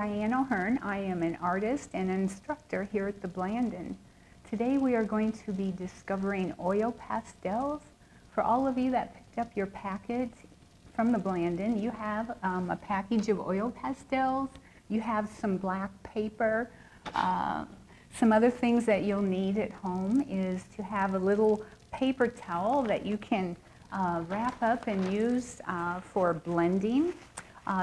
Diane O Hern. I am an artist and an instructor here at the Blandin. Today we are going to be discovering oil pastels. For all of you that picked up your packet from the Blandin, you have a package of oil pastels. You have some black paper. Some other things that you'll need at home is to have a little paper towel that you can wrap up and use for blending.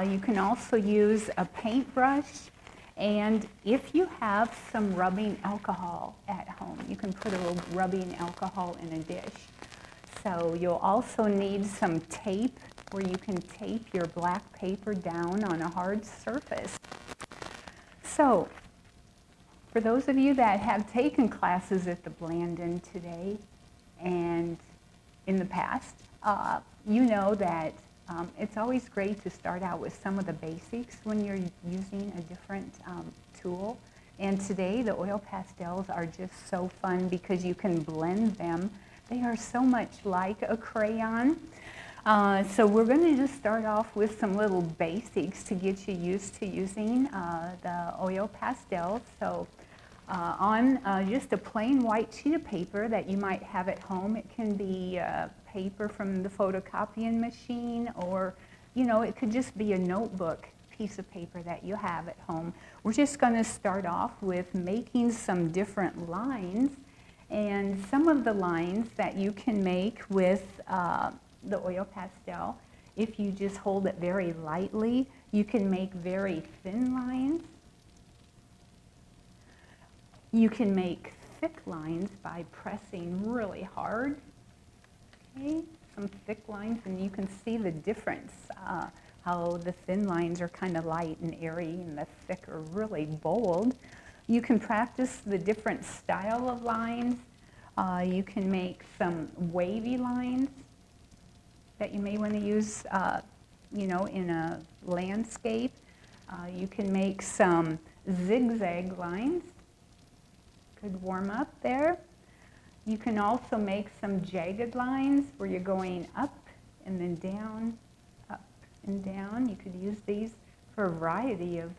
You can also use a paintbrush, and if you have some rubbing alcohol at home, you can put a little rubbing alcohol in a dish. So you'll also need some tape where you can tape your black paper down on a hard surface. So for those of you that have taken classes at the Blandin today and in the past, you know that it's always great to start out with some of the basics when you're using a different tool. And today the oil pastels are just so fun because you can blend them. They are so much like a crayon. So we're going to just start off with some little basics to get you used to using the oil pastels. So on just a plain white sheet of paper that you might have at home, it can be paper from the photocopying machine, or it could just be a notebook piece of paper that you have at home. We're just going to start off with making some different lines, and some of the lines that you can make with the oil pastel, if you just hold it very lightly, you can make very thin lines. You can make thick lines by pressing really hard. Okay, some thick lines, and you can see the difference, how the thin lines are kind of light and airy and the thick are really bold. You can practice the different style of lines. You can make some wavy lines that you may want to use in a landscape. You can make some zigzag lines. Could warm up there. You can also make some jagged lines where you're going up and then down, up and down. You could use these for a variety of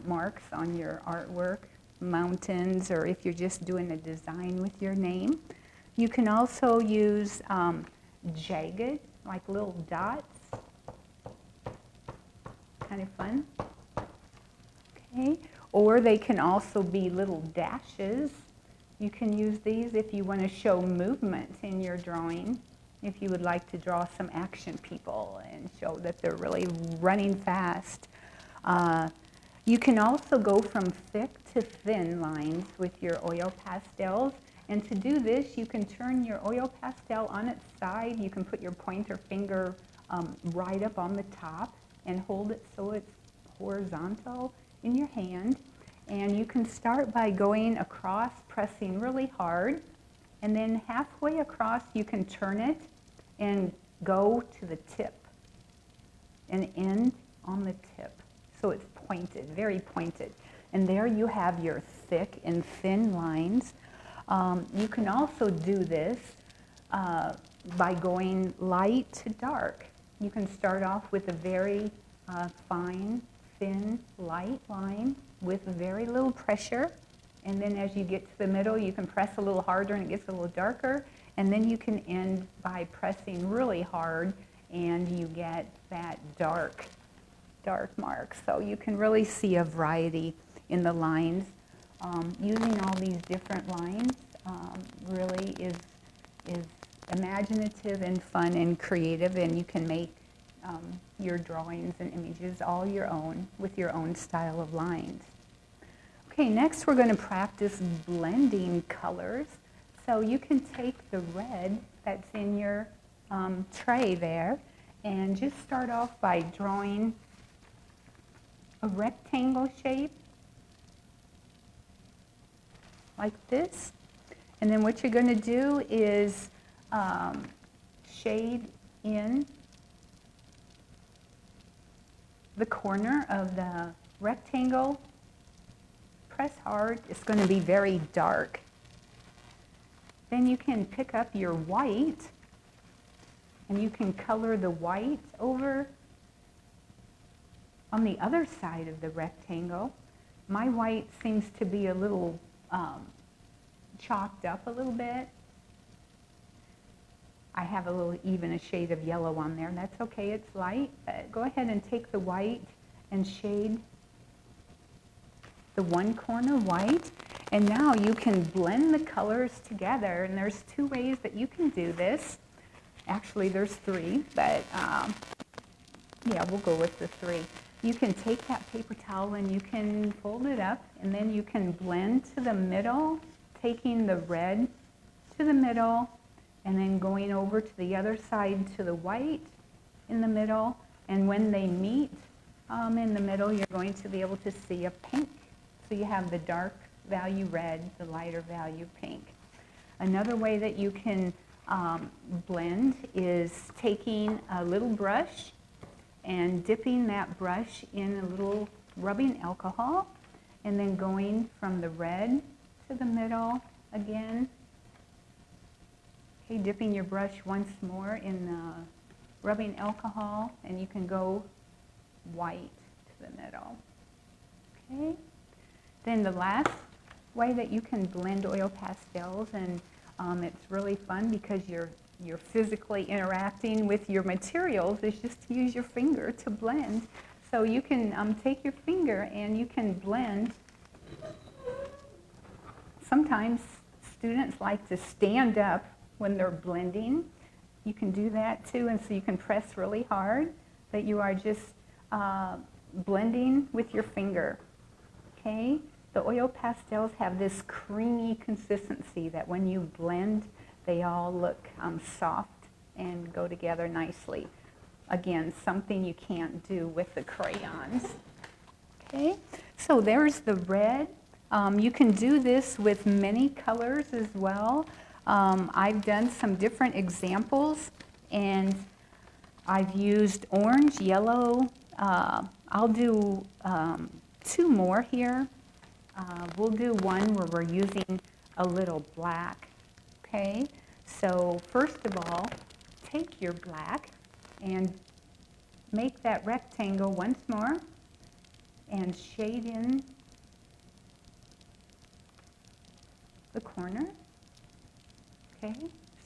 marks on your artwork, mountains, or if you're just doing a design with your name. You can also use jagged, like little dots. Kind of fun. Okay. Or they can also be little dashes. You can use these if you want to show movement in your drawing. If you would like to draw some action people and show that they're really running fast. You can also go from thick to thin lines with your oil pastels. And to do this, you can turn your oil pastel on its side. You can put your pointer finger right up on the top and hold it so it's horizontal in your hand. And you can start by going across, pressing really hard, and then halfway across you can turn it and go to the tip and end on the tip. So it's pointed, very pointed. And there you have your thick and thin lines. You can also do this by going light to dark. You can start off with a very fine, thin, light line with very little pressure, and then as you get to the middle you can press a little harder and it gets a little darker, and then you can end by pressing really hard and you get that dark mark. So you can really see a variety in the lines. Using all these different lines really is imaginative and fun and creative, and you can make your drawings and images all your own with your own style of lines. Okay, next we're going to practice blending colors. So you can take the red that's in your tray there and just start off by drawing a rectangle shape like this. And then what you're going to do is shade in the corner of the rectangle. Press hard. It's going to be very dark. Then you can pick up your white and you can color the white over on the other side of the rectangle. My white seems to be a little chalked up a little bit. I have even a shade of yellow on there, and that's okay, it's light. But go ahead and take the white and shade the one corner white. And now you can blend the colors together, and there's two ways that you can do this. Actually, there's three, but yeah, we'll go with the three. You can take that paper towel and you can fold it up, and then you can blend to the middle, taking the red to the middle, and then going over to the other side to the white in the middle. And when they meet in the middle, you're going to be able to see a pink. So you have the dark value red, the lighter value pink. Another way that you can blend is taking a little brush and dipping that brush in a little rubbing alcohol, and then going from the red to the middle again. Okay, dipping your brush once more in the rubbing alcohol, and you can go white to the middle. Okay. Then the last way that you can blend oil pastels, and it's really fun because you're physically interacting with your materials, is just to use your finger to blend. So you can take your finger and you can blend. Sometimes students like to stand up when they're blending. You can do that too, and so you can press really hard, but you are just blending with your finger. Okay? The oil pastels have this creamy consistency that when you blend, they all look soft and go together nicely. Again, something you can't do with the crayons. Okay, so there's the red. You can do this with many colors as well. I've done some different examples, and I've used orange, yellow. I'll do two more here. We'll do one where we're using a little black. Okay, so first of all, take your black and make that rectangle once more and shade in the corner. Okay,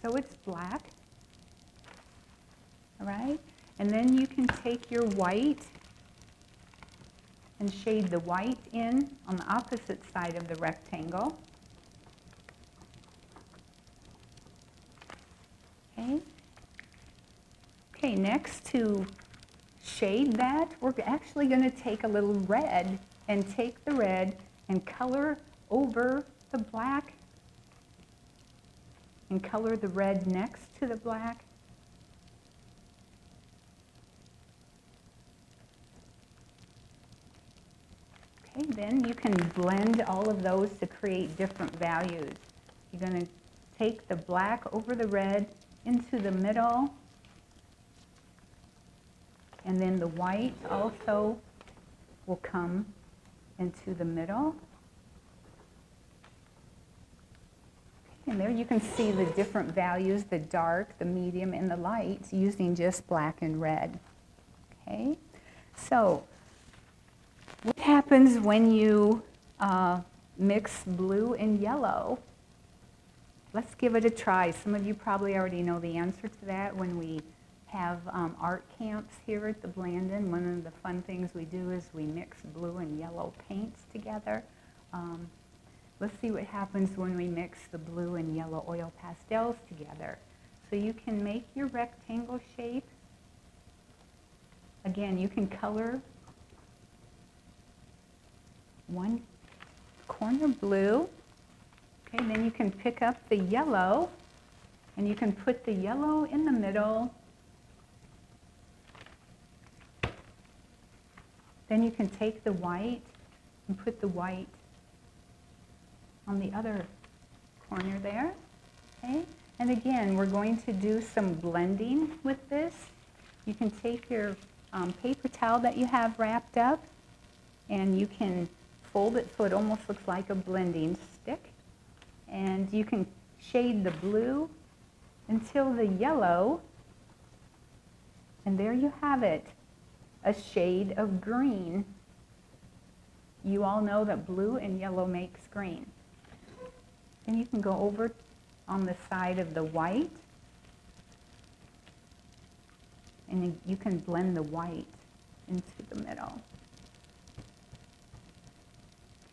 so it's black. All right, and then you can take your white and shade the white in on the opposite side of the rectangle. Okay. Okay, next to shade that, we're actually going to take a little red and take the red and color over the black and color the red next to the black. Okay, then you can blend all of those to create different values. You're going to take the black over the red into the middle, and then the white also will come into the middle. Okay, and there you can see the different values, the dark, the medium, and the light, using just black and red. Okay, so what happens when you mix blue and yellow? Let's give it a try. Some of you probably already know the answer to that. When we have art camps here at the Blandon, one of the fun things we do is we mix blue and yellow paints together. Let's see what happens when we mix the blue and yellow oil pastels together. So you can make your rectangle shape. Again, you can color one corner blue. Okay, then you can pick up the yellow, and you can put the yellow in the middle. Then you can take the white and put the white on the other corner there. Okay, and again, we're going to do some blending with this. You can take your paper towel that you have wrapped up, and you can fold it so it almost looks like a blending stick. And you can shade the blue until the yellow, and there you have it. a shade of green. You all know that blue and yellow makes green. Then you can go over on the side of the white, and you can blend the white into the middle.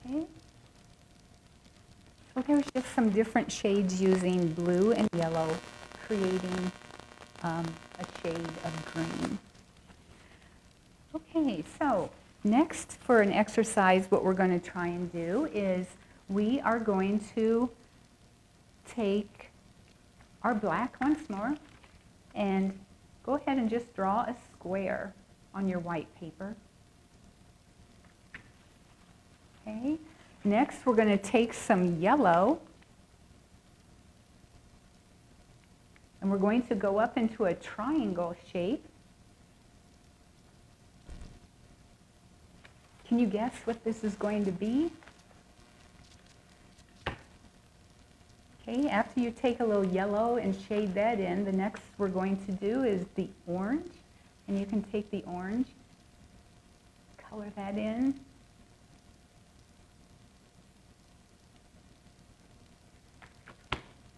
Okay. So there's just some different shades using blue and yellow, creating a shade of green. Okay, so next for an exercise, what we're going to try and do is we are going to take our black once more and go ahead and just draw a square on your white paper. Okay. Next, we're going to take some yellow and we're going to go up into a triangle shape. Can you guess what this is going to be? Okay, after you take a little yellow and shade that in, the next we're going to do is the orange. And you can take the orange, color that in.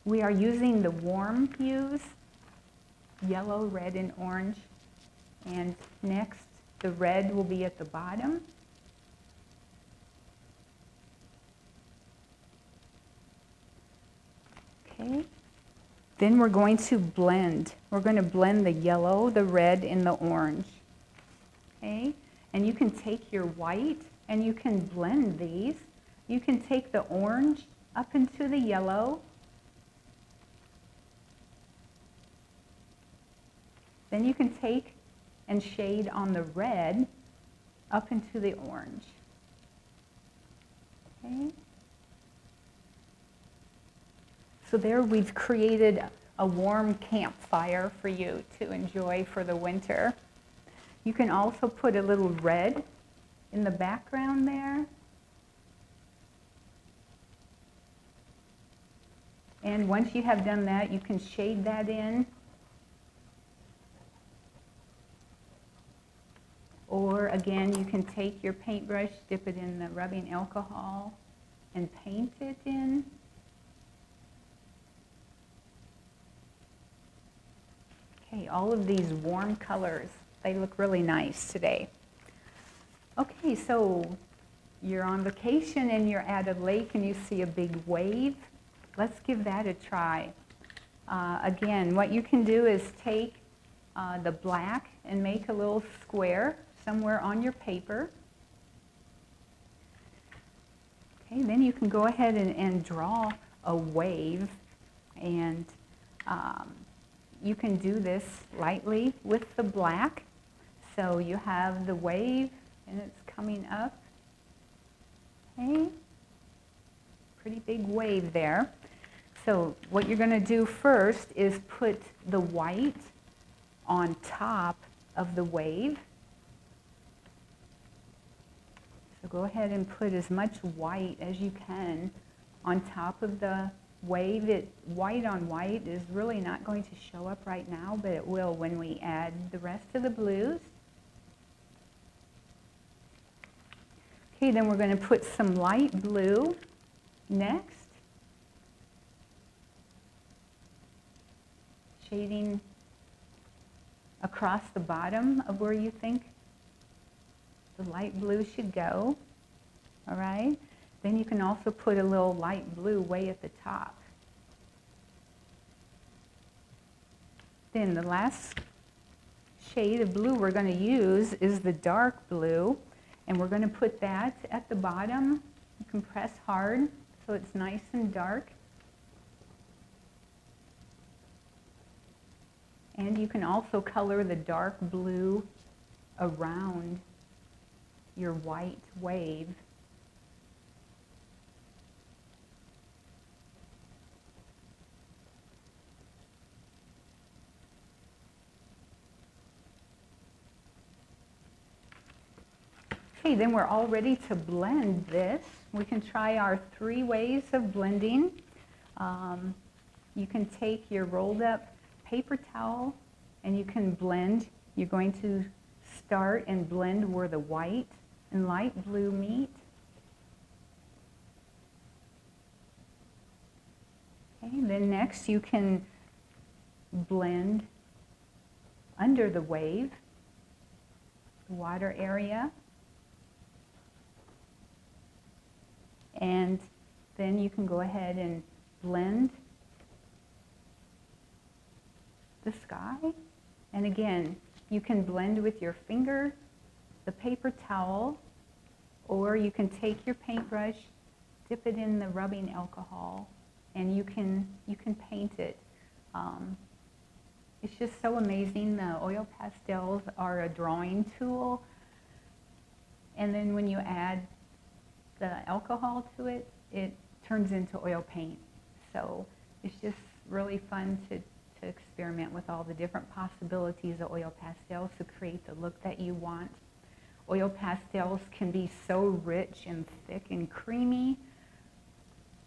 We are using the warm hues, yellow, red, and orange. And next, the red will be at the bottom. Okay. Then we're going to blend. We're going to blend the yellow, the red, and the orange. Okay? And you can take your white and you can blend these. You can take the orange up into the yellow. Then you can take and shade on the red up into the orange. Okay? So there we've created a warm campfire for you to enjoy for the winter. You can also put a little red in the background there. And once you have done that, you can shade that in. Or again, you can take your paintbrush, dip it in the rubbing alcohol, and paint it in. Okay, all of these warm colors, they look really nice today. Okay, so you're on vacation and you're at a lake and you see a big wave. Let's give that a try. Again, what you can do is take the black and make a little square somewhere on your paper. Okay, then you can go ahead and draw a wave, and you can do this lightly with the black. So you have the wave and it's coming up. Okay, pretty big wave there. So what you're going to do first is put the white on top of the wave. So go ahead and put as much white as you can on top of the wave. White on white is really not going to show up right now, but it will when we add the rest of the blues. Okay, then we're going to put some light blue next. Shading across the bottom of where you think the light blue should go. All right? Then you can also put a little light blue way at the top. Then the last shade of blue we're going to use is the dark blue, and we're going to put that at the bottom. You can press hard so it's nice and dark. And you can also color the dark blue around your white wave. Okay, then we're all ready to blend this. We can try our 3 ways of blending. You can take your rolled up paper towel and you can blend. You're going to start and blend where the white and light blue meet. Okay, then next you can blend under the wave, the water area. And then you can go ahead and blend the sky. And again, you can blend with your finger, the paper towel, or you can take your paintbrush, dip it in the rubbing alcohol, and you can paint it. It's just so amazing. The oil pastels are a drawing tool, and then when you add the alcohol to it, it turns into oil paint. So it's just really fun to experiment with all the different possibilities of oil pastels to create the look that you want. Oil pastels can be so rich and thick and creamy,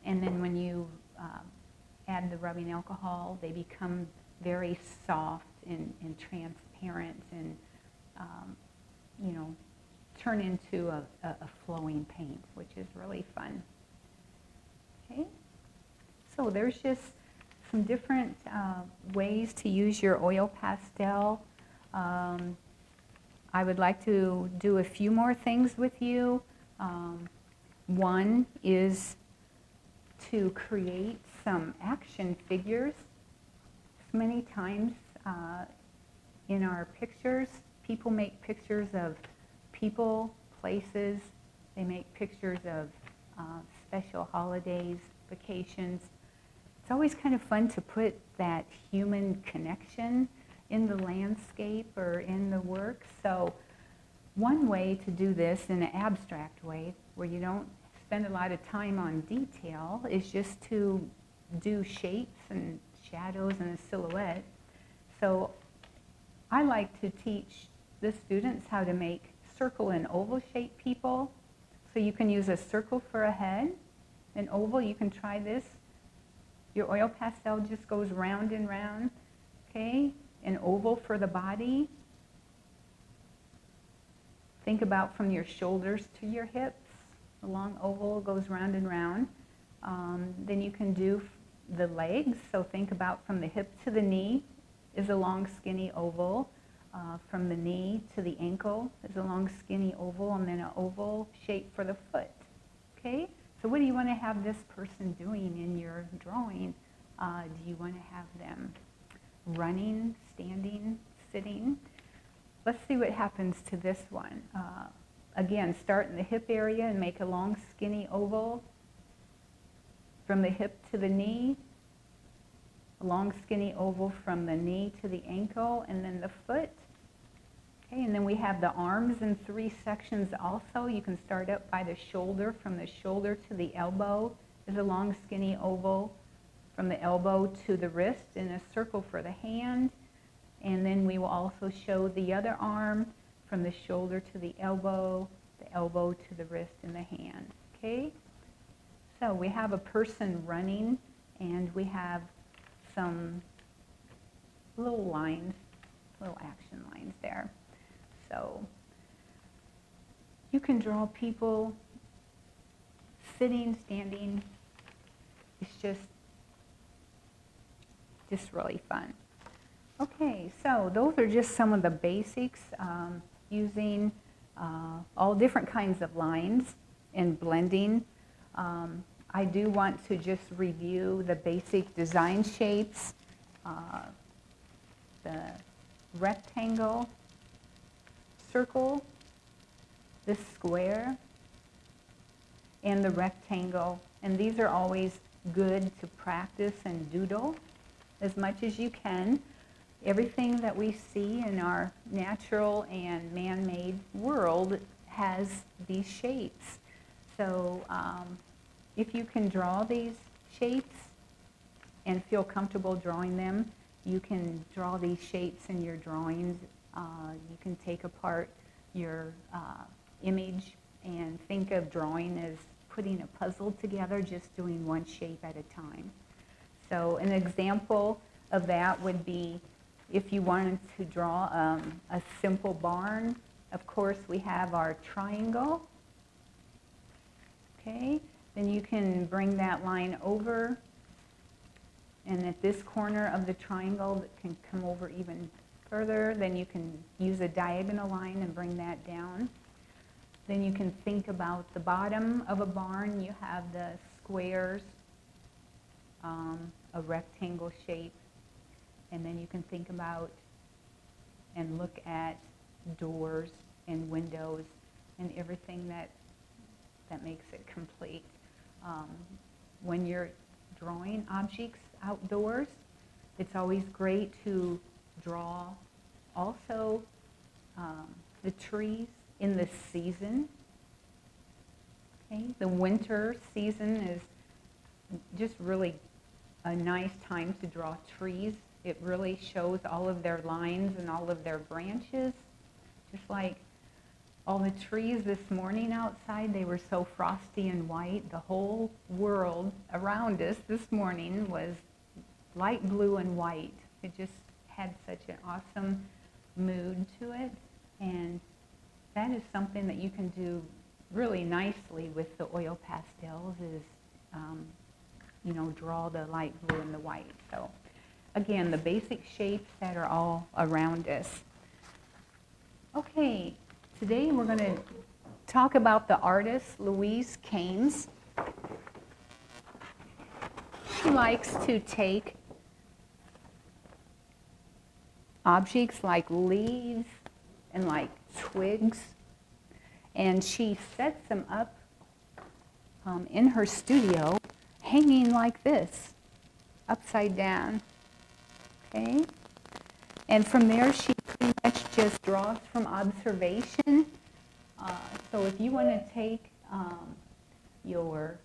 and then when you add the rubbing alcohol, they become very soft and transparent and you know, turn into a flowing paint, which is really fun. Okay, so there's just some different ways to use your oil pastel. I would like to do a few more things with you. One is to create some action figures. Many times in our pictures, people make pictures of people, places. They make pictures of special holidays, vacations. It's always kind of fun to put that human connection in the landscape or in the work. So one way to do this in an abstract way, where you don't spend a lot of time on detail, is just to do shapes and shadows and a silhouette. So I like to teach the students how to make circle and oval shaped people. So you can use a circle for a head, an oval, you can try this. Your oil pastel just goes round and round, okay? An oval for the body. Think about from your shoulders to your hips. The long oval goes round and round. Then you can do the legs, so think about from the hip to the knee is a long skinny oval. From the knee to the ankle is a long skinny oval, and then an oval shape for the foot. Okay? So what do you want to have this person doing in your drawing? Do you want to have them running, standing, sitting? Let's see what happens to this one. Again, start in the hip area and make a long skinny oval. From the hip to the knee, a long skinny oval from the knee to the ankle, and then the foot. Okay, and then we have the arms in 3 sections also. You can start up by the shoulder. From the shoulder to the elbow is a long skinny oval. From the elbow to the wrist, in a circle for the hand. And then we will also show the other arm from the shoulder to the elbow to the wrist and the hand. Okay? So we have a person running, and we have some little lines, little action lines there. So you can draw people sitting, standing. It's just really fun. Okay, so those are just some of the basics, using all different kinds of lines and blending. I do want to just review the basic design shapes, the rectangle, circle, the square, and the rectangle. And these are always good to practice and doodle as much as you can. Everything that we see in our natural and man-made world has these shapes. So if you can draw these shapes and feel comfortable drawing them, you can draw these shapes in your drawings. You can take apart your image and think of drawing as putting a puzzle together, just doing one shape at a time. So an example of that would be if you wanted to draw a simple barn Of course, we have our triangle. Okay, then you can bring that line over, and at this corner of the triangle that can come over even further, then you can use a diagonal line and bring that down. Then you can think about the bottom of a barn. You have the squares, a rectangle shape, and then you can think about and look at doors and windows and everything that makes it complete. When you're drawing objects outdoors, it's always great to draw also the trees in the season. Okay? The winter season is just really a nice time to draw trees. It really shows all of their lines and all of their branches. Just like all the trees this morning outside, they were so frosty and white. The whole world around us this morning was light blue and white. It just had such an awesome mood to it. And that is something that you can do really nicely with the oil pastels is, you know, draw the light blue and the white. So again, the basic shapes that are all around us. Okay, today we're going to talk about the artist Louise Kames. She likes to take objects like leaves and like twigs, and she sets them up in her studio hanging like this, upside down. Okay? And from there she pretty much just draws from observation. So if you want to take your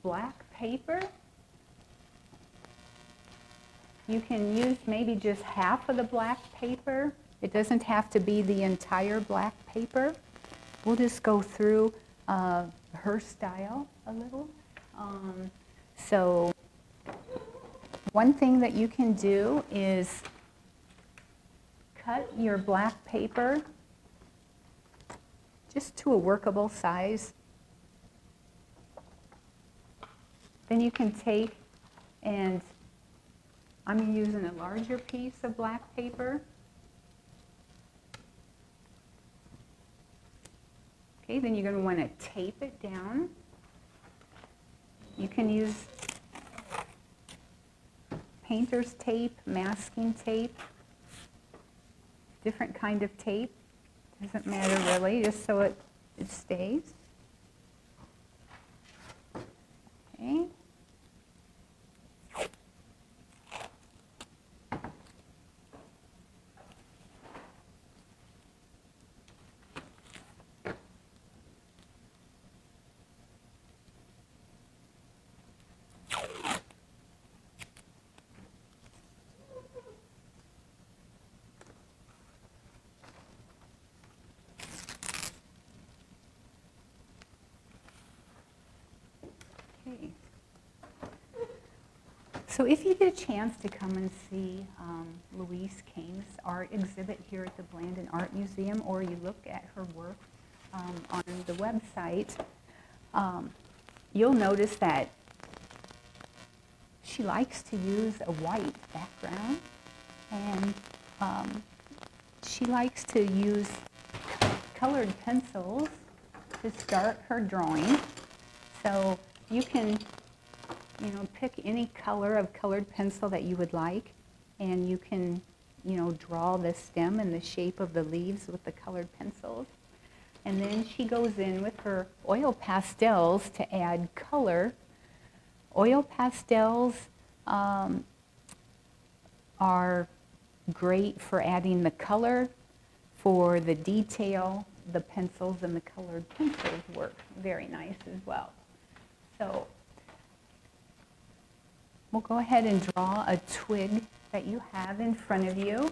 black paper, you can use maybe just half of the black paper. It doesn't have to be the entire black paper. We'll just go through her style a little. So one thing that you can do is cut your black paper just to a workable size. Then you can take, and I'm using a larger piece of black paper. Okay, then you're going to want to tape it down. You can use painter's tape, masking tape, different kind of tape. Doesn't matter really, just so it stays. Okay. So if you get a chance to come and see Louise Keynes' art exhibit here at the Blandon Art Museum, or you look at her work on the website, you'll notice that she likes to use a white background, and she likes to use colored pencils to start her drawing. So you can, you know, pick any color of colored pencil that you would like, and you can, you know, draw the stem and the shape of the leaves with the colored pencils. And then she goes in with her oil pastels to add color. Oil pastels are great for adding the color. For the detail, the pencils and the colored pencils work very nice as well. So we'll go ahead and draw a twig that you have in front of you.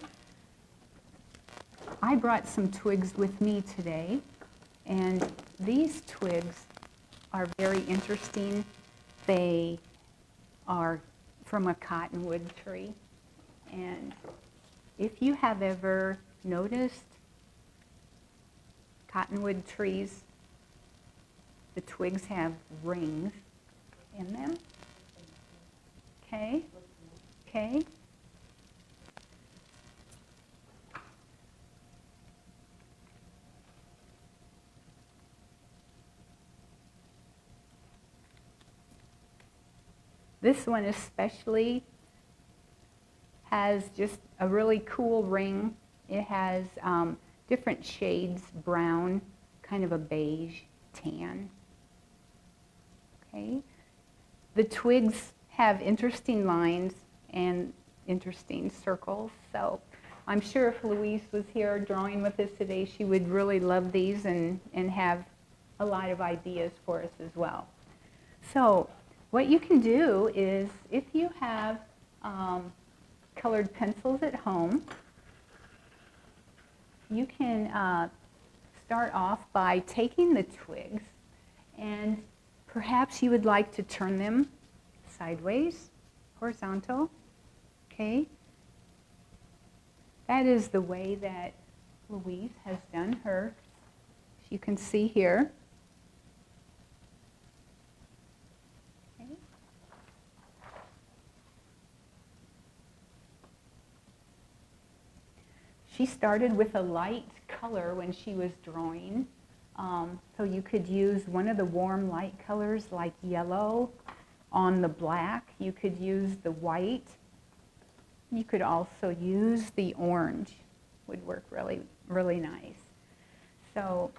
I brought some twigs with me today, and these twigs are very interesting. They are from a cottonwood tree, and if you have ever noticed cottonwood trees, the twigs have rings in them? Okay, okay. This one especially has just a really cool ring. It has different shades, brown, kind of a beige, tan. Okay. The twigs have interesting lines and interesting circles, so I'm sure if Louise was here drawing with us today, she would really love these and have a lot of ideas for us as well. So what you can do is, if you have colored pencils at home, you can start off by taking the twigs, and perhaps you would like to turn them sideways, horizontal, okay? That is the way that Louise has done hers. You can see here. Okay. She started with a light color when she was drawing. So you could use one of the warm light colors like yellow on the black. You could use the white. You could also use the orange. Would work really, really nice. So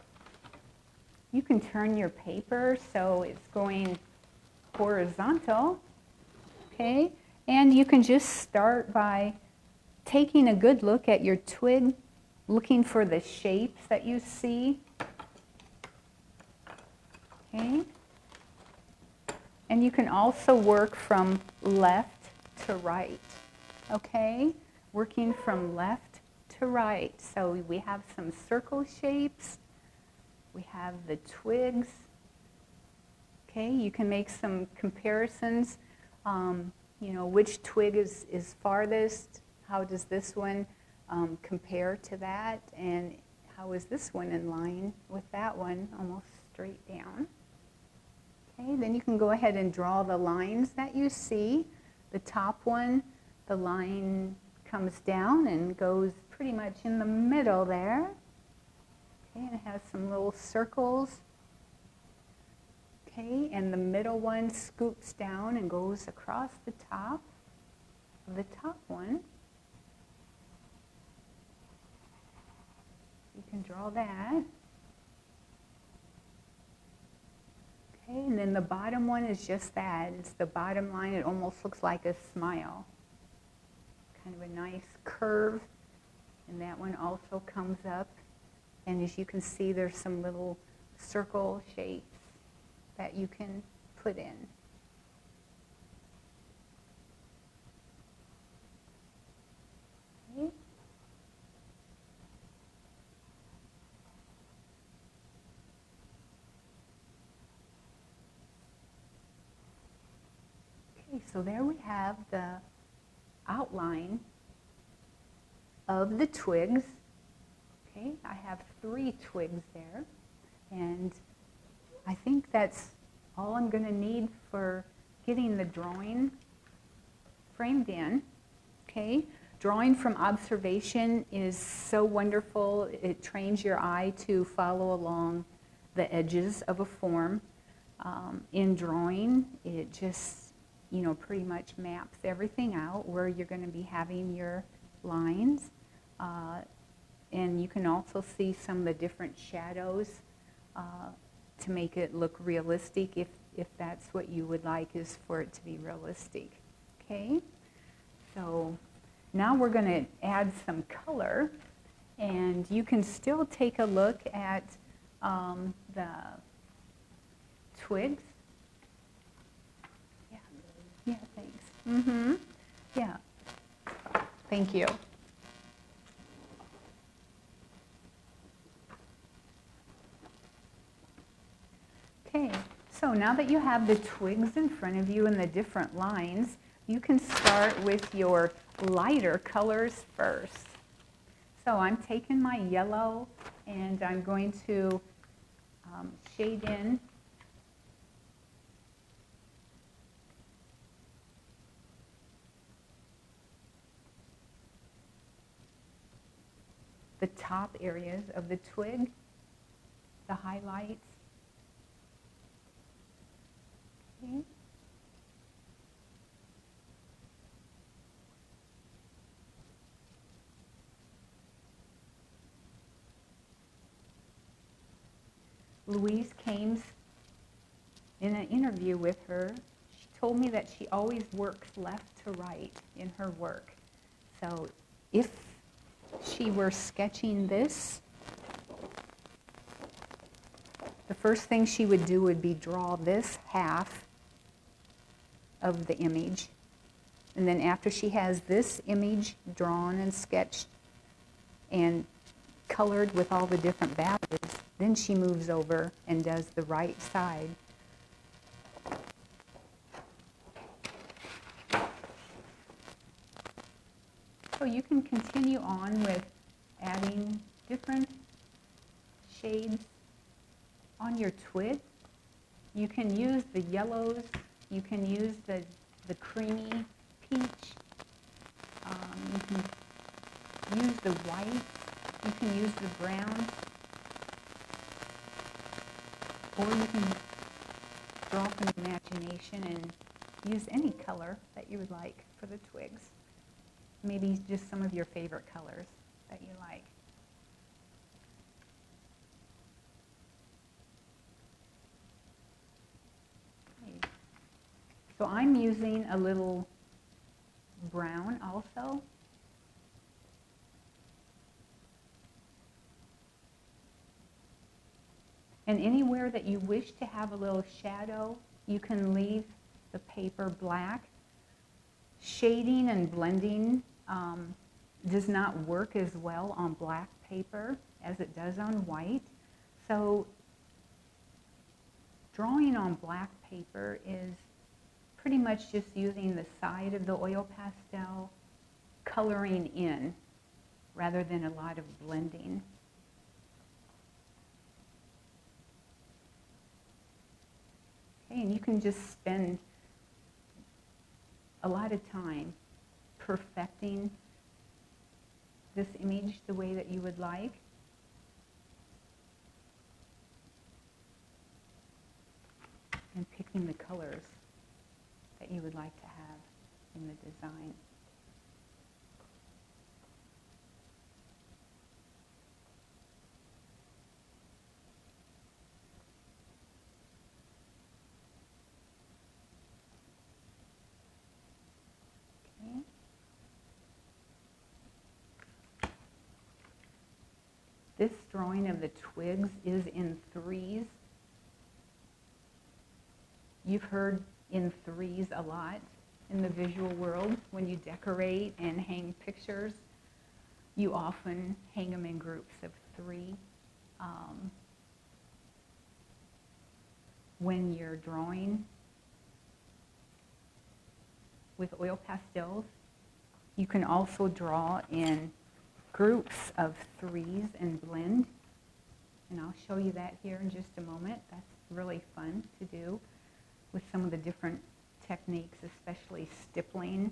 you can turn your paper so it's going horizontal, okay? And you can just start by taking a good look at your twig, looking for the shapes that you see. Okay. And you can also work from left to right. Okay? Working from left to right. So we have some circle shapes. We have the twigs. Okay, you can make some comparisons. You know, which twig is farthest? How does this one compare to that? And how is this one in line with that one, almost straight down? Okay, then you can go ahead and draw the lines that you see. The top one, the line comes down and goes pretty much in the middle there. Okay, and it has some little circles. Okay, and the middle one scoops down and goes across the top of the top one. You can draw that. Okay, and then the bottom one is just that. It's the bottom line. It almost looks like a smile. Kind of a nice curve. And that one also comes up. And as you can see, there's some little circle shapes that you can put in. Okay. Okay, so there we have the outline of the twigs. Okay, I have 3 twigs there, and I think that's all I'm going to need for getting the drawing framed in. Okay, drawing from observation is so wonderful. It trains your eye to follow along the edges of a form. In drawing, it just, you know, pretty much maps everything out where you're going to be having your lines. And you can also see some of the different shadows to make it look realistic, if that's what you would like, is for it to be realistic. Okay, so now we're going to add some color, and you can still take a look at the twigs. Yeah, thanks. Mm-hmm. Yeah, thank you. Okay, so now that you have the twigs in front of you and the different lines, you can start with your lighter colors first. So I'm taking my yellow and I'm going to shade in the top areas of the twig, the highlights. Okay. Louise Kames, in an interview with her, she told me that she always works left to right in her work. So if she were sketching this, the first thing she would do would be draw this half of the image. And then after she has this image drawn and sketched and colored with all the different values, then she moves over and does the right side. So you can continue on with adding different shades on your twig. You can use the yellows, you can use the creamy peach, you can use the white, you can use the brown, or you can draw from imagination and use any color that you would like for the twigs. Maybe just some of your favorite colors that you like. Okay. So I'm using a little brown also. And anywhere that you wish to have a little shadow, you can leave the paper black. Shading and blending does not work as well on black paper as it does on white. So drawing on black paper is pretty much just using the side of the oil pastel, coloring in, rather than a lot of blending. Okay, and you can just spend a lot of time perfecting this image the way that you would like. And picking the colors that you would like to have in the design. Okay. This drawing of the twigs is in threes. You've heard in threes a lot in the visual world. When you decorate and hang pictures, you often hang them in groups of three. When you're drawing with oil pastels, you can also draw in groups of threes and blend. And I'll show you that here in just a moment. That's really fun to do with some of the different techniques, especially stippling.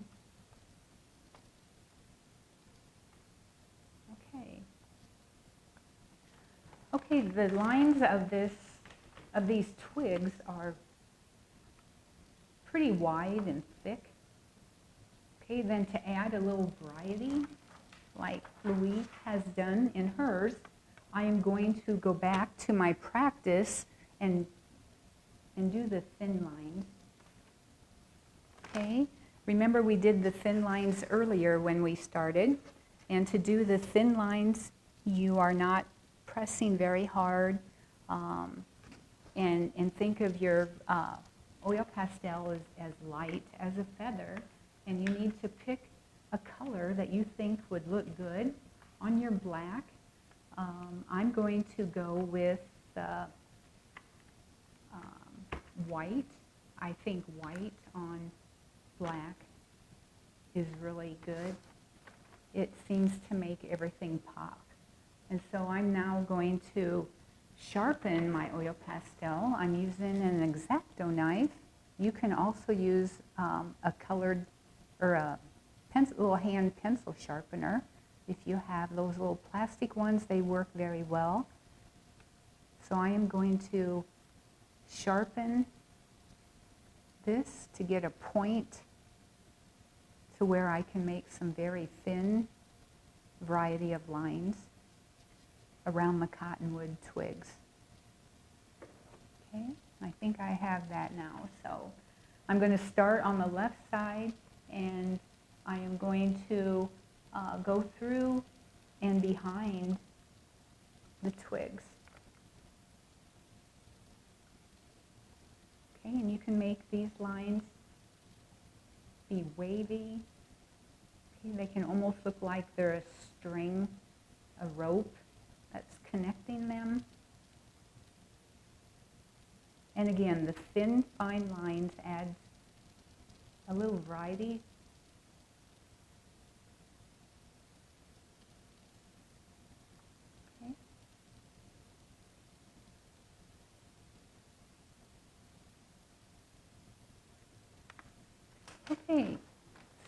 Okay. Okay, the lines of these twigs are pretty wide and thick. Okay, then to add a little variety, like Louise has done in hers, I am going to go back to my practice and do the thin lines. Okay, remember we did the thin lines earlier when we started, and to do the thin lines, you are not pressing very hard, and think of your oil pastel as light as a feather, and you need to pick a color that you think would look good on your black. I'm going to go with white. I think white on black is really good. it seems to make everything pop. And so I'm now going to sharpen my oil pastel. I'm using an X-Acto knife. You can also use a colored or a little hand pencil sharpener. If you have those little plastic ones, they work very well. So I am going to sharpen this to get a point to where I can make some very thin variety of lines around the cottonwood twigs. Okay, I think I have that now. So I'm going to start on the left side, and I am going to go through and behind the twigs. Okay, and you can make these lines be wavy. Okay, they can almost look like they're a string, a rope that's connecting them. And again, the thin, fine lines add a little variety. Okay,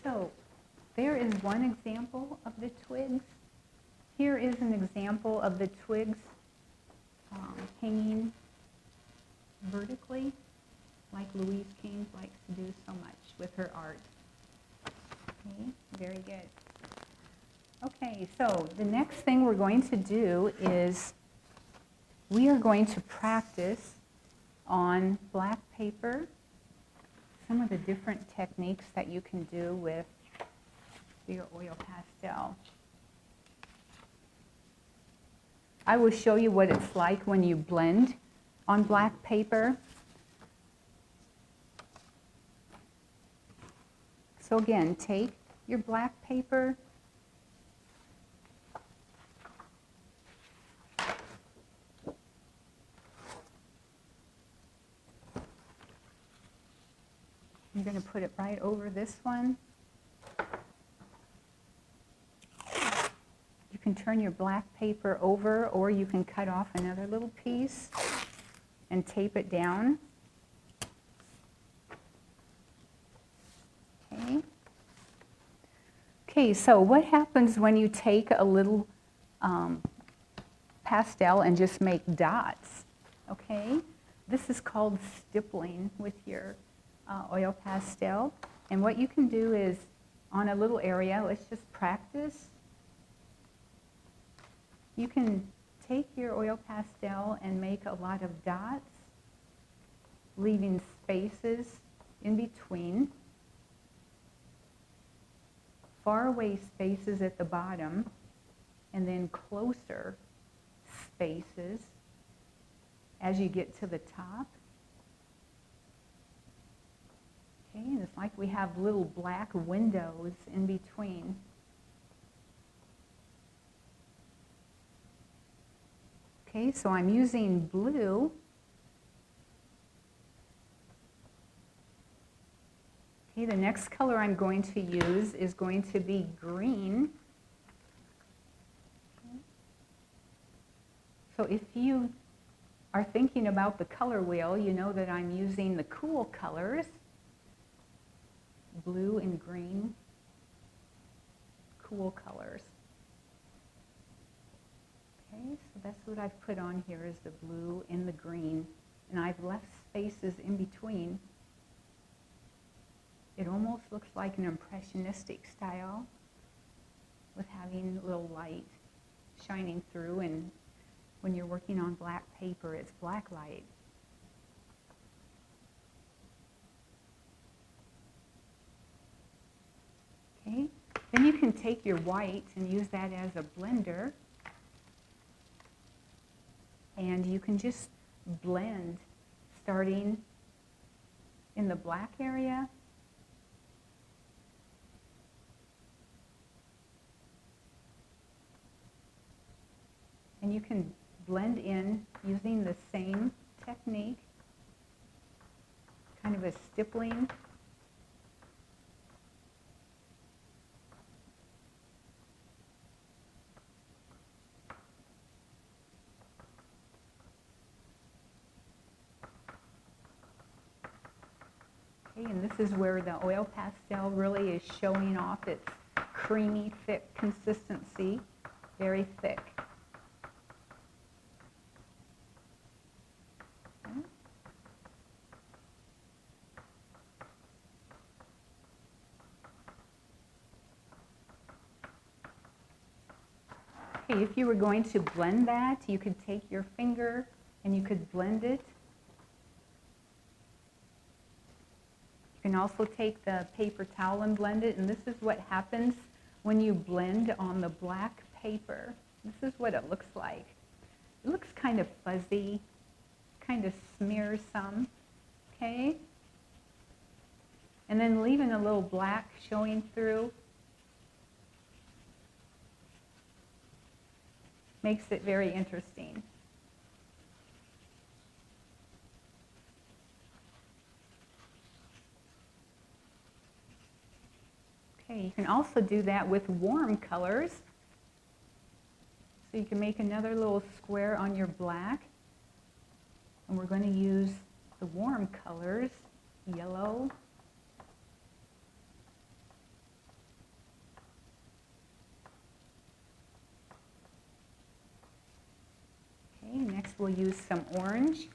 so there is one example of the twigs. Here is an example of the twigs hanging vertically, like Louise Keynes likes to do so much with her art. Okay, very good. Okay, so the next thing we're going to do is we are going to practice on black paper some of the different techniques that you can do with your oil pastel. I will show you what it's like when you blend on black paper. So again, take your black paper, I'm going to put it right over this one. You can turn your black paper over, or you can cut off another little piece and tape it down. Okay. Okay, so what happens when you take a little pastel and just make dots? Okay, this is called stippling with your oil pastel. And what you can do is, on a little area, let's just practice. You can take your oil pastel and make a lot of dots, leaving spaces in between, far away spaces at the bottom, and then closer spaces as you get to the top. Okay, and it's like we have little black windows in between. Okay, so I'm using blue. Okay, the next color I'm going to use is going to be green. Okay. So if you are thinking about the color wheel, you know that I'm using the cool colors, blue and green, cool colors. Okay, so that's what I've put on here, is the blue and the green, and I've left spaces in between. It almost looks like an impressionistic style with having a little light shining through, and when you're working on black paper, it's black light. Okay, then you can take your white and use that as a blender, and you can just blend starting in the black area and you can blend in using the same technique, kind of a stippling. Okay, and this is where the oil pastel really is showing off its creamy, thick consistency, very thick. Okay, if you were going to blend that, you could take your finger and you could blend it. You can also take the paper towel and blend it, and this is what happens when you blend on the black paper. This is what it looks like. It looks kind of fuzzy, kind of smears some, okay? And then leaving a little black showing through makes it very interesting. Okay, you can also do that with warm colors. So you can make another little square on your black. And we're going to use the warm colors, yellow, okay, next we'll use some orange.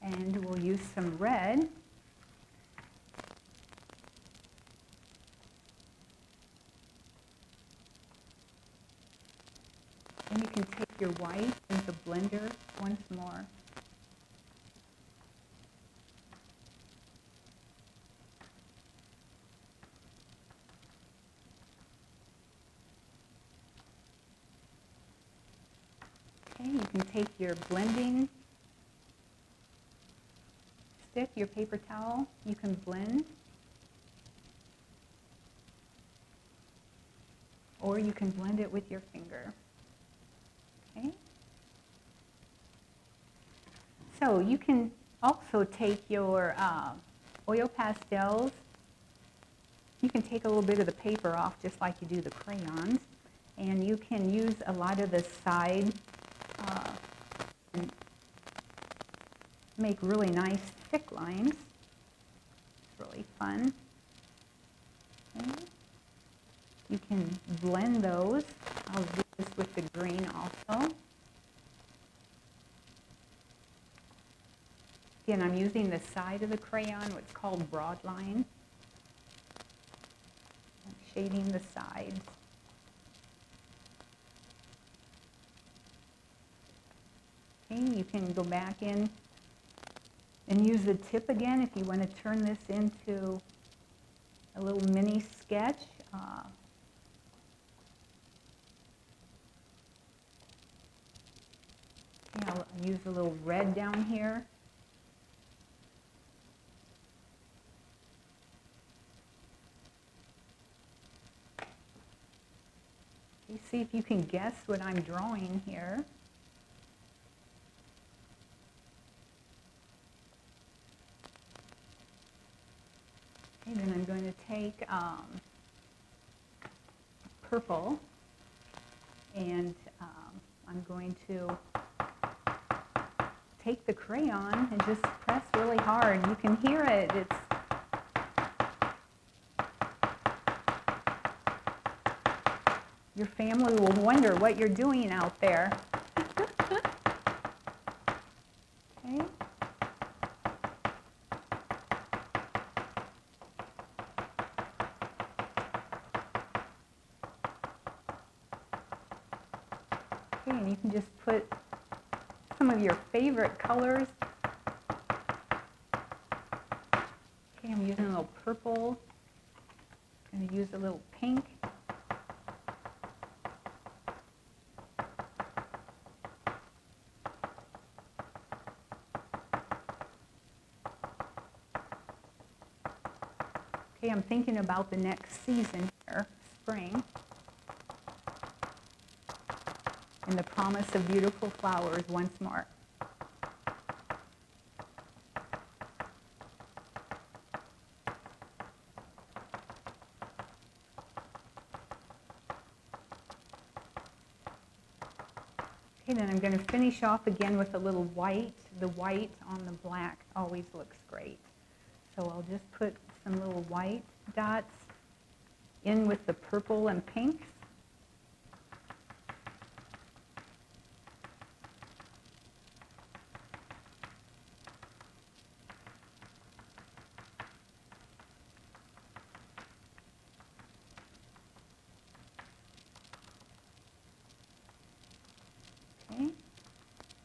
And we'll use some red. And you can take your white into the blender once more. Okay, you can take your blending stick, your paper towel, you can blend. Or you can blend it with your finger. Okay? So you can also take your oil pastels. You can take a little bit of the paper off just like you do the crayons. And you can use a lot of the side and make really nice thick lines. It's really fun. Okay. You can blend those. I'll do this with the green also. Again, I'm using the side of the crayon, what's called broad line. I'm shading the sides. Okay, you can go back in and use the tip again if you want to turn this into a little mini sketch. Okay, I'll use a little red down here. Okay, see if you can guess what I'm drawing here. Okay, then I'm going to take purple, and I'm going to take the crayon and just press really hard. You can hear it. Your family will wonder what you're doing out there. Okay. Okay, and you can just put some of your favorite colors. Okay, I'm using a little purple. I'm going to use a little pink. Okay, I'm thinking about the next season here, spring, and the promise of beautiful flowers once more. Okay, then I'm going to finish off again with a little white. The white on the black always looks great. So I'll just put some little white dots in with the purple and pinks. Okay.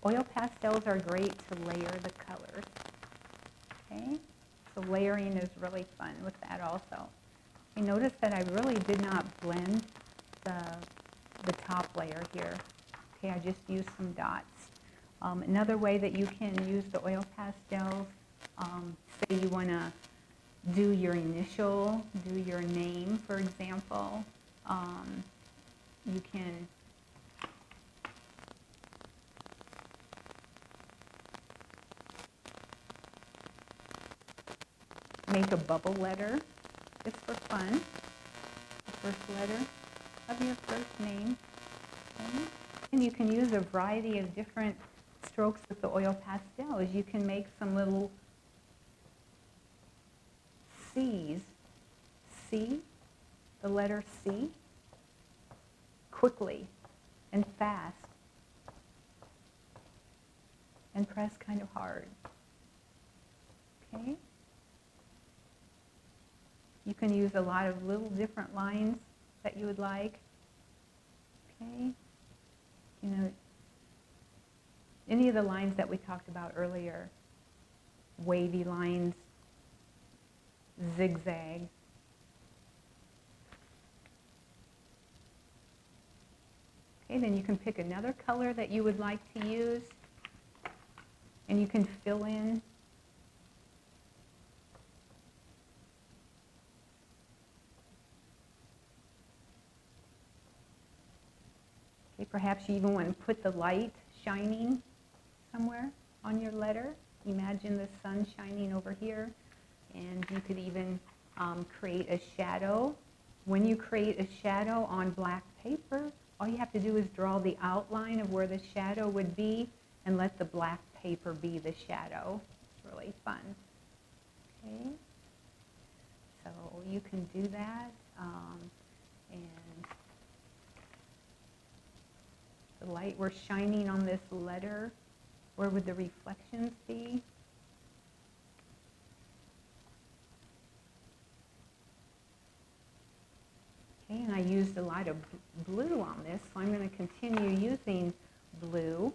Oil pastels are great to layer the colors. Okay. So layering is really fun with that also. You notice that I really did not blend the top layer here. Okay, I just used some dots. Another way that you can use the oil pastels, say you want to do your initial, do your name, for example. You can make a bubble letter just for fun, the first letter of your first name. Okay. And you can use a variety of different strokes with the oil pastels. You can make some little C's. C, the letter C, quickly and fast, and press kind of hard. Okay? You can use a lot of little different lines that you would like. Okay? You know, any of the lines that we talked about earlier, wavy lines, zigzag. Okay, then you can pick another color that you would like to use, and you can fill in. Okay, perhaps you even want to put the light shining somewhere on your letter. Imagine the sun shining over here, and you could even create a shadow. When you create a shadow on black paper, all you have to do is draw the outline of where the shadow would be and let the black paper be the shadow. It's really fun. Okay, so you can do that, and the light we're shining on this letter, where would the reflections be? Okay, and I used a lot of blue on this, so I'm going to continue using blue.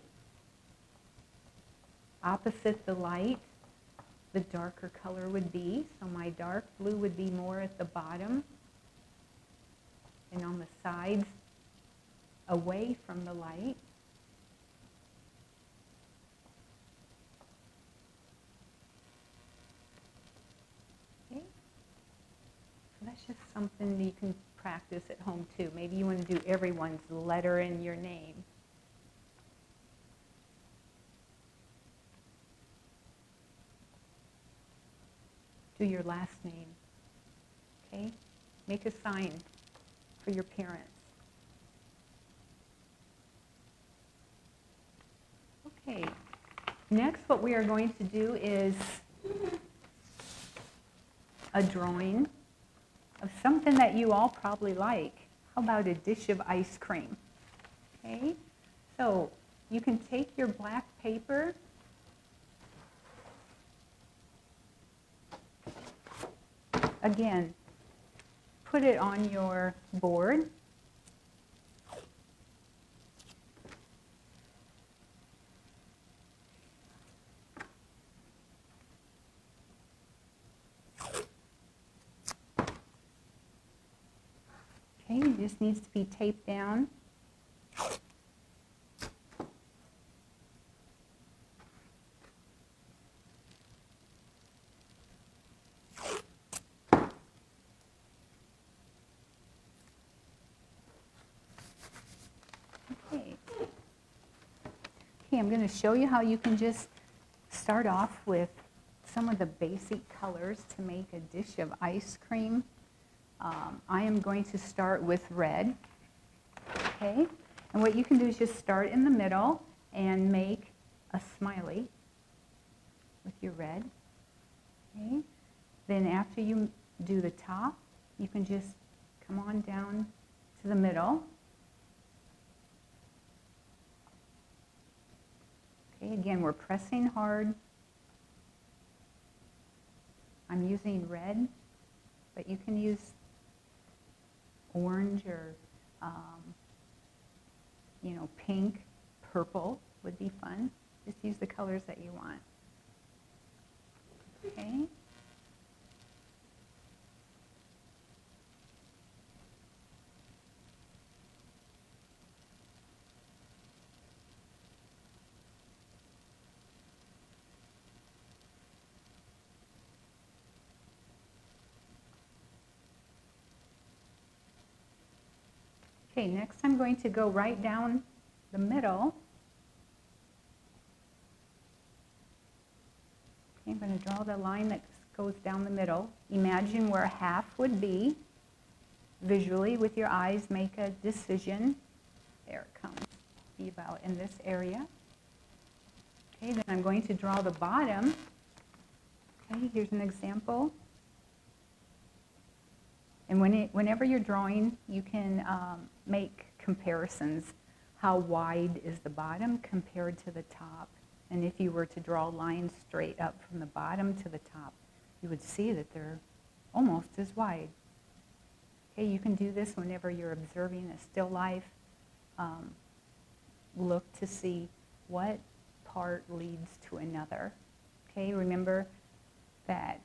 Opposite the light, the darker color would be, so my dark blue would be more at the bottom and on the sides away from the light. Okay, so that's just something that you can practice at home too. Maybe you want to do everyone's letter in your name. Do your last name. Okay? Make a sign for your parents. Okay. Next, what we are going to do is a drawing of something that you all probably like. How about a dish of ice cream? Okay? So you can take your black paper, again, put it on your board. Okay, it just needs to be taped down. Okay, I'm going to show you how you can just start off with some of the basic colors to make a dish of ice cream. I am going to start with red, okay? And what you can do is just start in the middle and make a smiley with your red. Okay. Then after you do the top, you can just come on down to the middle. Okay, again, we're pressing hard. I'm using red, but you can use orange or, pink, purple would be fun. Just use the colors that you want. Okay. Okay, next I'm going to go right down the middle. Okay, I'm going to draw the line that goes down the middle. Imagine where half would be. Visually, with your eyes, make a decision. There it comes. Be about in this area. Okay, then I'm going to draw the bottom. Okay, here's an example. And whenever you're drawing, you can make comparisons. How wide is the bottom compared to the top? And if you were to draw lines straight up from the bottom to the top, you would see that they're almost as wide. Okay, you can do this whenever you're observing a still life. Look to see what part leads to another. Okay, remember that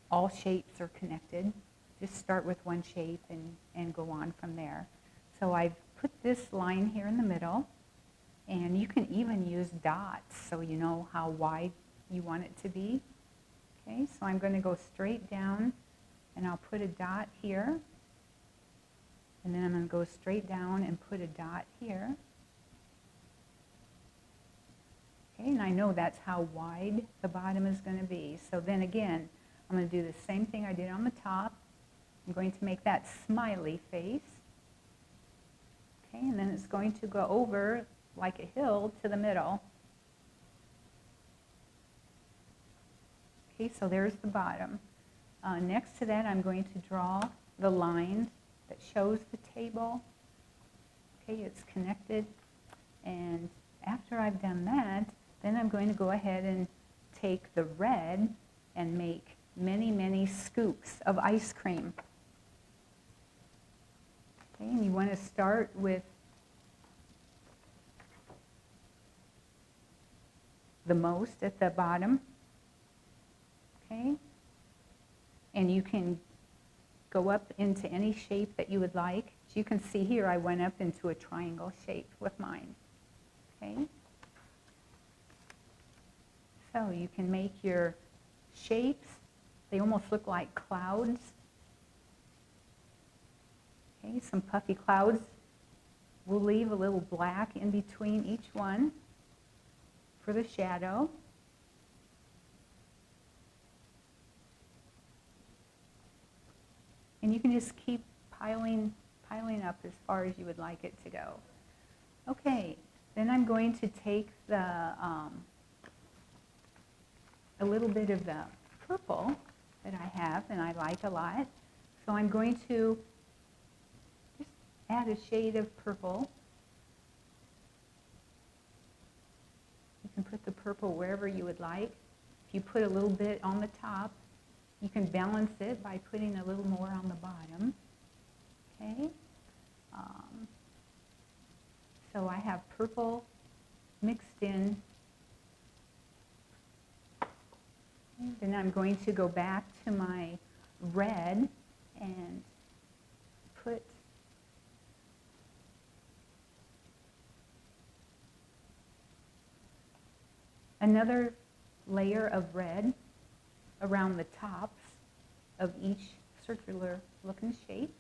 all shapes are connected. Just start with one shape and go on from there. So I've put this line here in the middle, and you can even use dots so you know how wide you want it to be. Okay, so I'm going to go straight down, and I'll put a dot here, and then I'm going to go straight down and put a dot here. Okay, and I know that's how wide the bottom is going to be. So then again, I'm going to do the same thing I did on the top. I'm going to make that smiley face. Okay, and then it's going to go over like a hill to the middle. Okay, so there's the bottom. Next to that, I'm going to draw the line that shows the table. Okay, it's connected. And after I've done that, then I'm going to go ahead and take the red and make many, many scoops of ice cream. Okay, and you want to start with the most at the bottom. Okay, and you can go up into any shape that you would like. As you can see here, I went up into a triangle shape with mine. Okay, so you can make your shapes. They almost look like clouds. Okay, some puffy clouds. We'll leave a little black in between each one for the shadow. And you can just keep piling up as far as you would like it to go. Okay, then I'm going to take the a little bit of the purple that I have and I like a lot. So I'm going to just add a shade of purple. You can put the purple wherever you would like. If you put a little bit on the top, you can balance it by putting a little more on the bottom. Okay. So I have purple mixed in. Okay, then I'm going to go back to my red and put another layer of red around the tops of each circular looking shape.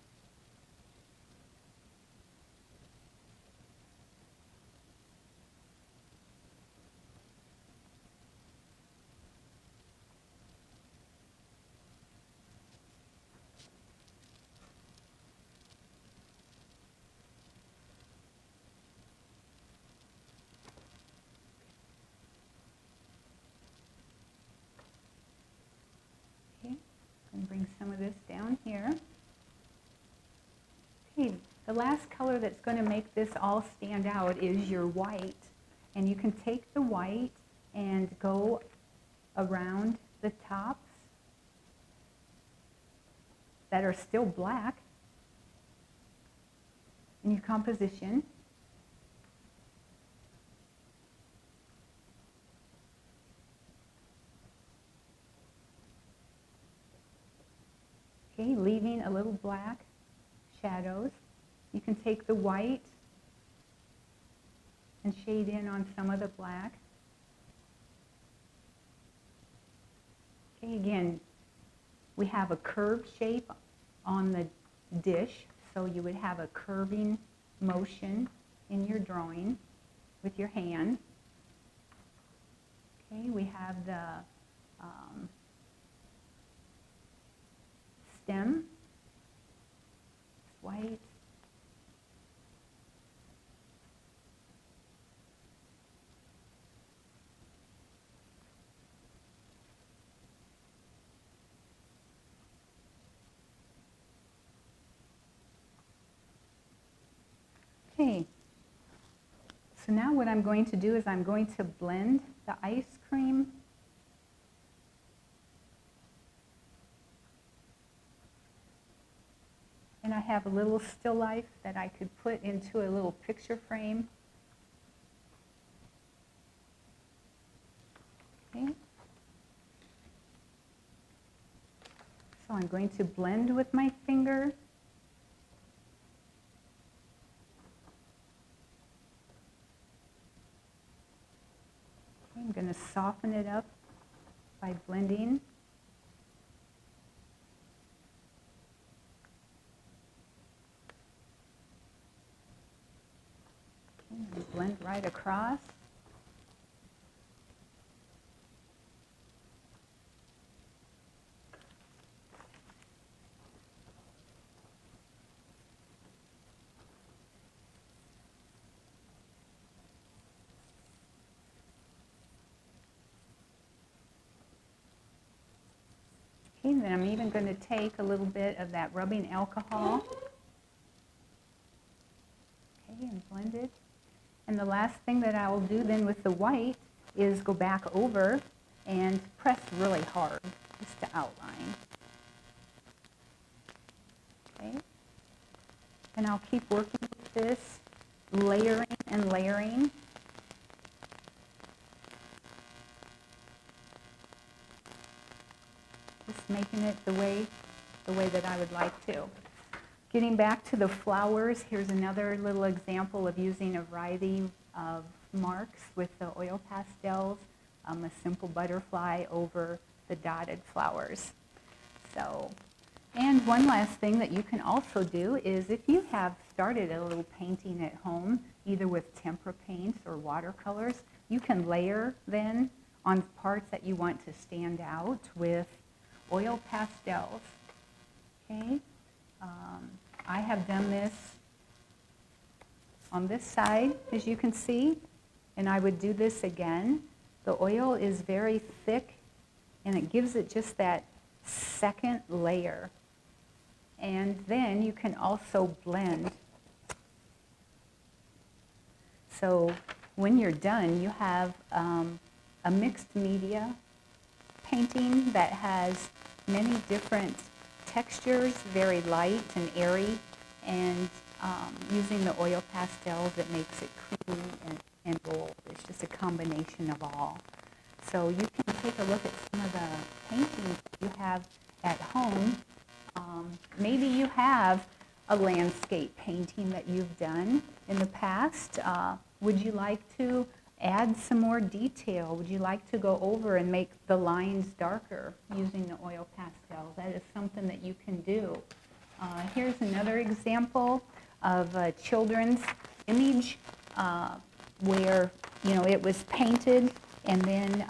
last color that's going to make this all stand out is your white. And you can take the white and go around the tops that are still black in your composition. Okay, leaving a little black shadows. You can take the white and shade in on some of the black. Okay, again, we have a curved shape on the dish, so you would have a curving motion in your drawing with your hand. Okay, we have the stem, it's white. Okay, so now what I'm going to do is I'm going to blend the ice cream . And I have a little still life that I could put into a little picture frame. Okay. So I'm going to blend with my finger. I'm going to soften it up by blending. Okay, and blend right across. Okay, then I'm even going to take a little bit of that rubbing alcohol. Okay, and blend it. And the last thing that I will do then with the white is go back over and press really hard just to outline. Okay, and I'll keep working with this, layering and layering. Just making it the way that I would like to. Getting back to the flowers, here's another little example of using a variety of marks with the oil pastels, a simple butterfly over the dotted flowers. So, and one last thing that you can also do is if you have started a little painting at home, either with tempera paints or watercolors, you can layer then on parts that you want to stand out with oil pastels. Okay, I have done this on this side, as you can see, and I would do this again. The oil is very thick, and it gives it just that second layer. And then you can also blend. So when you're done, you have a mixed media painting that has many different textures, very light and airy, and using the oil pastels, it makes it creamy and bold. It's just a combination of all. So you can take a look at some of the paintings you have at home. Maybe you have a landscape painting that you've done in the past. Would you like to add some more detail? Would you like to go over and make the lines darker using the oil pastel? That is something that you can do. Here's another example of a children's image where, you know, it was painted and then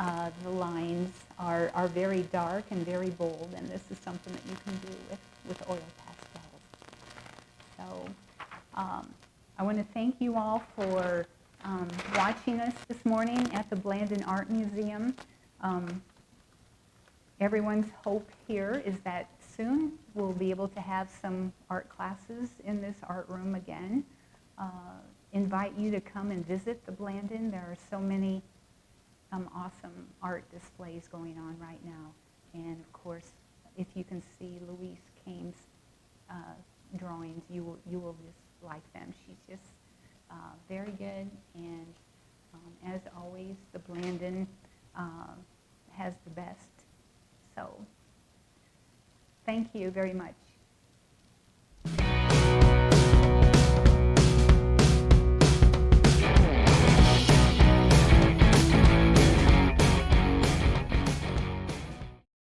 the lines are very dark and very bold, and this is something that you can do with oil pastels. So I want to thank you all for watching us this morning at the Blandin Art Museum. Everyone's hope here is that soon we'll be able to have some art classes in this art room again. Invite you to come and visit the Blandon. There are so many awesome art displays going on right now. And of course, if you can see Louise Kames' drawings, you will just like them. She's just very good, and as always, the Blandon has the best. So, thank you very much.